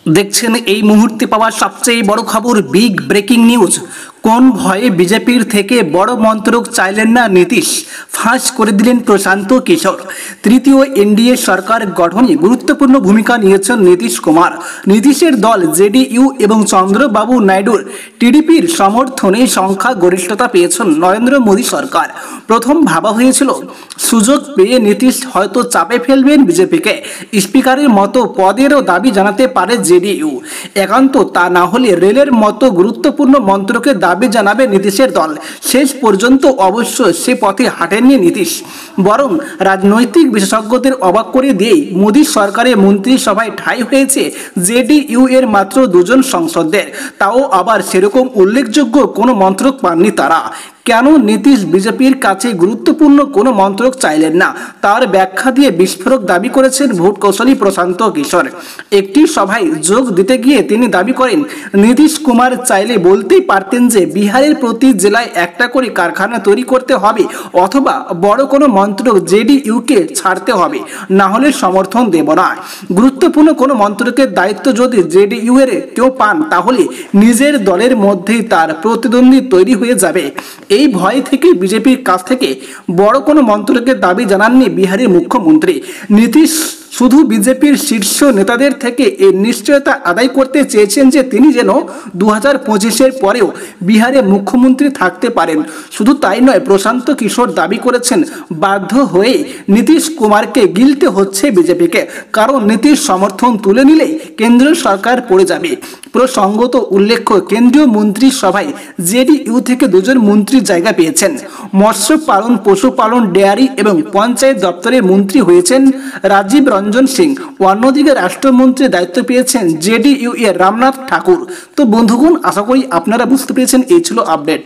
দেখছেন এই মুহূর্তে পাওয়া সবচেয়ে বড় খবর, বিগ ব্রেকিং নিউজ। কোন ভয়ে বিজেপির থেকে বড় মন্ত্রক চাইলেন না নীতিশ, ফাঁস করে দিলেন প্রশান্ত কিশোর। তৃতীয় এনডিএ সরকার গঠনে গুরুত্বপূর্ণ ভূমিকা নিয়েছেন নীতিশ কুমার। নীতিশের দল জেডিইউ এবং চন্দ্রবাবু নাইডুর টিডিপির সমর্থনে সংখ্যা গরিষ্ঠতা পেয়েছেন নরেন্দ্র মোদী সরকার। প্রথম ভাবা হয়েছিল সুযোগ পেয়ে নীতিশ হয়তো চাপে ফেলবেন বিজেপিকে, স্পিকারের মতো পদেরও দাবি জানাতে পারে জেডিইউ। একান্ত তা না হলে রেলের মতো গুরুত্বপূর্ণ মন্ত্রকে দাবি জানাবে নীতিশের দল। শেষ পর্যন্ত অবশ্য সে পথে হাঁটেননি নীতিশ, বরং রাজনৈতিক বিশেষজ্ঞদের অবাক করে দিয়েই মোদী সরকারের মন্ত্রিসভায় ঠাঁই হয়েছে জেডিইউ এর মাত্র দুজন সংসদদের। তাও আবার সেরকম উল্লেখযোগ্য কোনো মন্ত্রক পাননি তারা। কেন নীতিশ বিজেপির কাছে গুরুত্বপূর্ণ কোনো মন্ত্রক চাইলেন না, তার ব্যাখ্যা দিয়ে বিস্ফোরক দাবি করেছেন ভোট কৌশলী প্রশান্ত কিশোর। একটি সভায় যোগ দিতে গিয়ে তিনি দাবি করেন, নীতিশ কুমার চাইলে বলতেই পারতেন যে বিহারের প্রতি জেলায় একটা করে কারখানা তৈরি করতে হবে, অথবা বড় কোনো মন্ত্রক জেডিইউকে ছাড়তে হবে, না হলে সমর্থন দেব না। গুরুত্বপূর্ণ কোনো মন্ত্রকের দায়িত্ব যদি জেডিইউ এর কেউ পান, তাহলে নিজের দলের মধ্যেই তার প্রতিদ্বন্দ্বী তৈরি হয়ে যাবে। এই ভয় থেকে বিজেপির কাছ থেকে বড় কোনো মন্ত্রকের দাবি জানাননি বিহারের মুখ্যমন্ত্রী নীতিশ। শুধু বিজেপির শীর্ষ নেতাদের থেকে এই নিশ্চয়তা আদায় করতে চেয়েছেন যে তিনি যেন 2025-এর পরেও বিহারে মুখ্যমন্ত্রী থাকতে পারেন। শুধু তাই নয়, প্রশান্ত কিশোর দাবি করেছেন বাধ্য হয়ে নীতিশ কুমারকে গিলতে হচ্ছে বিজেপিকে, কারণ নীতিশ সমর্থন তুলে নিলেই কেন্দ্রীয় সরকার পড়ে যাবে। প্রসঙ্গত উল্লেখ্য, কেন্দ্রীয় মন্ত্রিসভায় জেডিইউ থেকে দুজন মন্ত্রী জায়গা পেয়েছেন। মৎস্য পালন, পশুপালন, ডেয়ারি এবং পঞ্চায়েত দপ্তরের মন্ত্রী হয়েছেন রাজীব রঞ্জন সিং। অন্যদিকে রাষ্ট্রমন্ত্রীর দায়িত্ব পেয়েছেন জেডিইউ এর রামনাথ ঠাকুর। তো বন্ধুগণ, আশা করি আপনারা বুঝতে পেরেছেন। এই ছিল আপডেট।